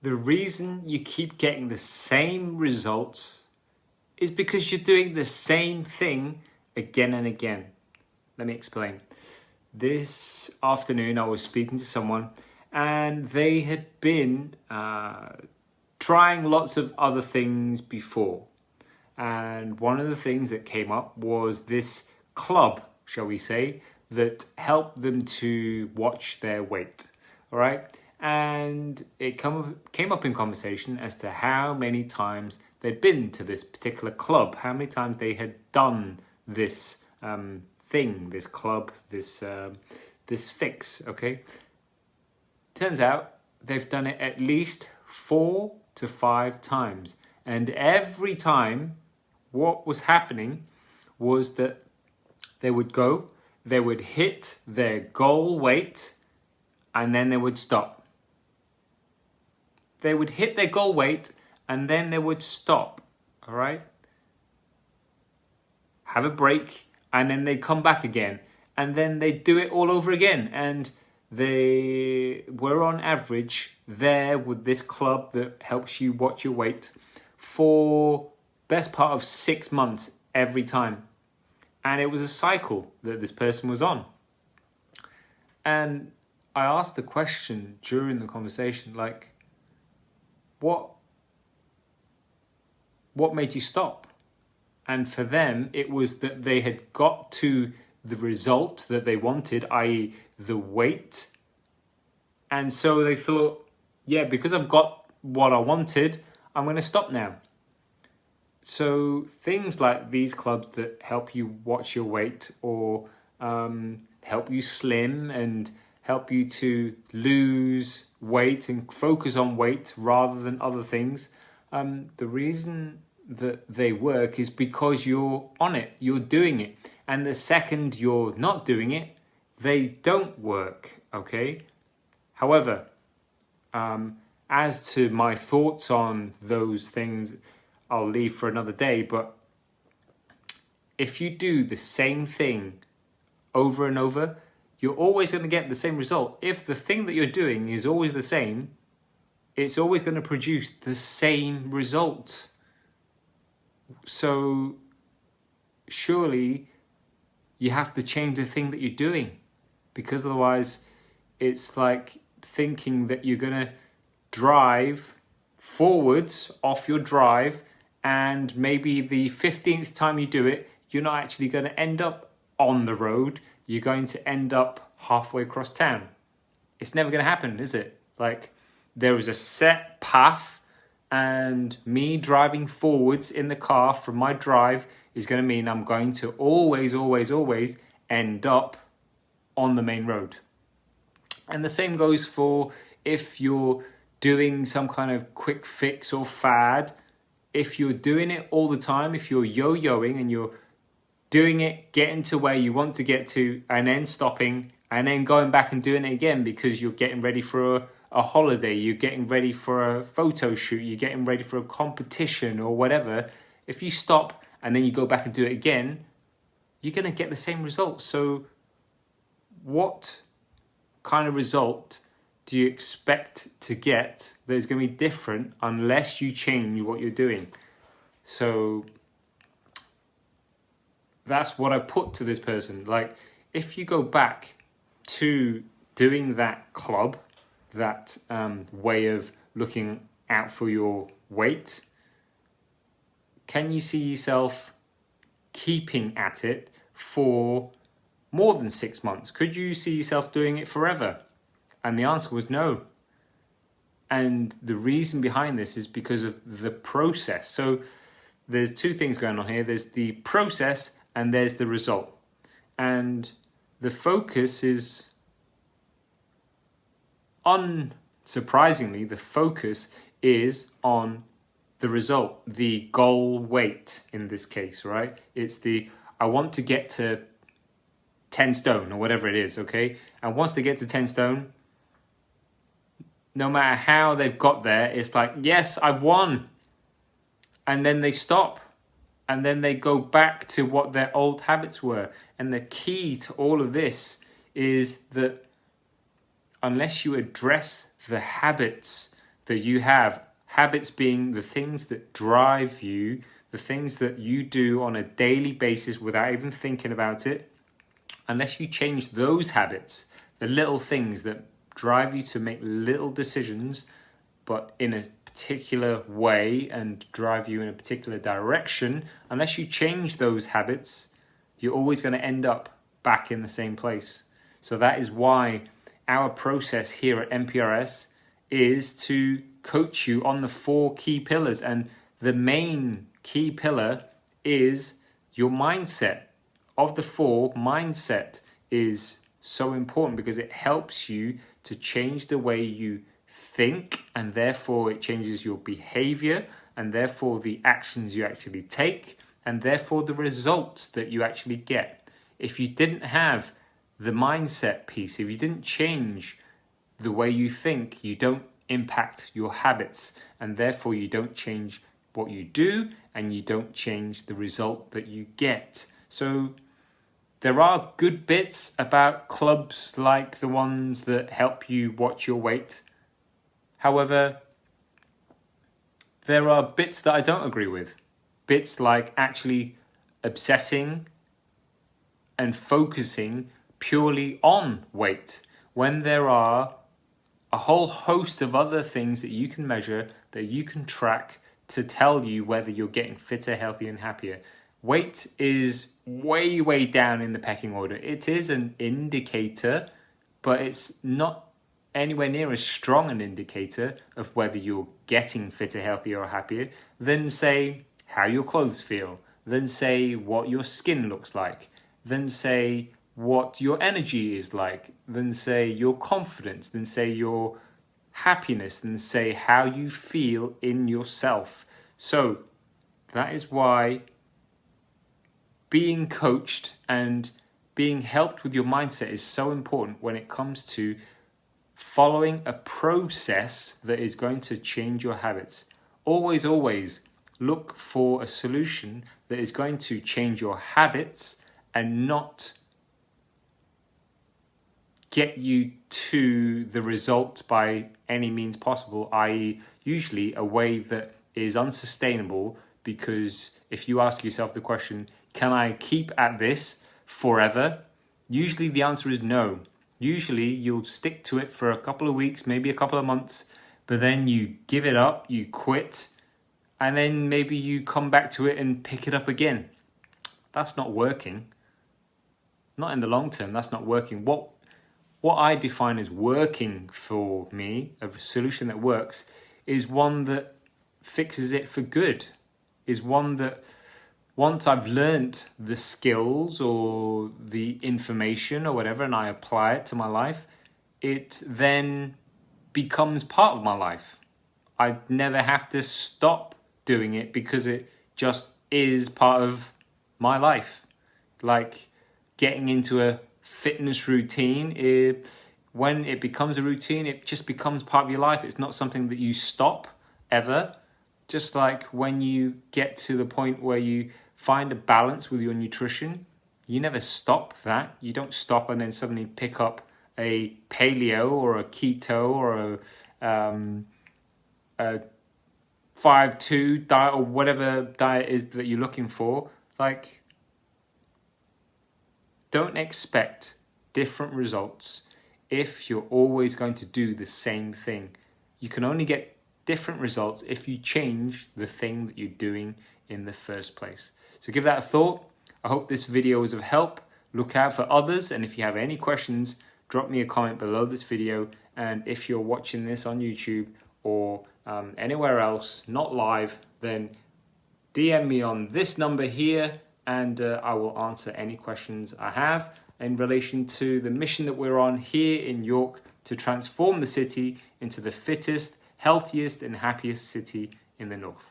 The reason you keep getting the same results is because you're doing the same thing again and again. Let me explain. This afternoon I was speaking to someone and they had been trying lots of other things before. And one of the things that came up was this club, shall we say, that helped them to watch their weight. All right. And it came up in conversation as to how many times they'd been to this particular club, how many times they had done this thing, this club, this fix, okay? Turns out they've done it at least 4 to 5 times. And every time what was happening was that they would go, they would hit their goal weight, and then they would stop. They would hit their goal weight and then they would stop, all right? Have a break and then they'd come back again and then they'd do it all over again. And they were on average there with this club that helps you watch your weight for best part of 6 months every time. And it was a cycle that this person was on. And I asked the question during the conversation, like, what made you stop? And for them, it was that they had got to the result that they wanted, i.e. the weight. And so they thought, yeah, because I've got what I wanted, I'm going to stop now. So things like these clubs that help you watch your weight or help you slim and help you to lose weight and focus on weight rather than other things. The reason that they work is because you're on it, you're doing it. And the second you're not doing it, they don't work, okay? However, as to my thoughts on those things, I'll leave for another day. But if you do the same thing over and over, you're always going to get the same result. If the thing that you're doing is always the same, it's always going to produce the same result. So surely you have to change the thing that you're doing, because otherwise it's like thinking that you're going to drive forwards off your drive and maybe the 15th time you do it, you're not actually going to end up on the road. You're going to end up halfway across town. It's never going to happen, is it? Like, there is a set path, and me driving forwards in the car from my drive is going to mean I'm going to always end up on the main road. And the same goes for if you're doing some kind of quick fix or fad. If you're doing it all the time, if you're yo-yoing and you're doing it, getting to where you want to get to, and then stopping, and then going back and doing it again because you're getting ready for a holiday, you're getting ready for a photo shoot, you're getting ready for a competition or whatever. If you stop and then you go back and do it again, you're going to get the same result. So what kind of result do you expect to get that is going to be different unless you change what you're doing? So that's what I put to this person. Like, if you go back to doing that club, that way of looking out for your weight, can you see yourself keeping at it for more than 6 months? Could you see yourself doing it forever? And the answer was no. And the reason behind this is because of the process. So there's 2 things going on here. There's the process and there's the result. And the focus is, unsurprisingly, the focus is on the result, the goal weight in this case, right? It's I want to get to 10 stone or whatever it is, okay? And once they get to 10 stone, no matter how they've got there, it's like, yes, I've won. And then they stop. And then they go back to what their old habits were. And the key to all of this is that unless you address the habits that you have. Habits being the things that drive you, the things that you do on a daily basis without even thinking about it. Unless you change those habits, the little things that drive you to make little decisions, but in a particular way and drive you in a particular direction, unless you change those habits, you're always going to end up back in the same place. So that is why our process here at MPRS is to coach you on the 4 key pillars. And the main key pillar is your mindset. Of the 4, mindset is so important because it helps you to change the way you think, and therefore it changes your behavior, and therefore the actions you actually take, and therefore the results that you actually get. If you didn't have the mindset piece, if you didn't change the way you think, you don't impact your habits, and therefore you don't change what you do, and you don't change the result that you get. So there are good bits about clubs like the ones that help you watch your weight. However, there are bits that I don't agree with. Bits like actually obsessing and focusing purely on weight, when there are a whole host of other things that you can measure, that you can track to tell you whether you're getting fitter, healthier, and happier. Weight is way, way down in the pecking order. It is an indicator, but it's not anywhere near as strong an indicator of whether you're getting fitter, healthier, or happier than, say, how your clothes feel, than, say, what your skin looks like, than, say, what your energy is like, than, say, your confidence, than, say, your happiness, than, say, how you feel in yourself. So that is why being coached and being helped with your mindset is so important when it comes to following a process that is going to change your habits. Always, always look for a solution that is going to change your habits and not get you to the result by any means possible, i.e. usually a way that is unsustainable, because if you ask yourself the question, can I keep at this forever? Usually the answer is no. Usually you'll stick to it for a couple of weeks, maybe a couple of months, but then you give it up, you quit, and then maybe you come back to it and pick it up again. That's not working. Not in the long term, that's not working. What I define as working for me, a solution that works, is one that fixes it for good, is one that once I've learnt the skills or the information or whatever and I apply it to my life, it then becomes part of my life. I never have to stop doing it because it just is part of my life. Like getting into a fitness routine, when it becomes a routine, it just becomes part of your life. It's not something that you stop ever. Just like when you get to the point where you find a balance with your nutrition, you never stop that. You don't stop and then suddenly pick up a paleo or a keto or a 5-2 diet or whatever diet is that you're looking for. Like, don't expect different results if you're always going to do the same thing. You can only get different results if you change the thing that you're doing in the first place. So give that a thought. I hope this video was of help. Look out for others, and if you have any questions, drop me a comment below this video. And if you're watching this on YouTube or anywhere else, not live, then DM me on this number here, and I will answer any questions I have in relation to the mission that we're on here in York to transform the city into the fittest, healthiest and happiest city in the north.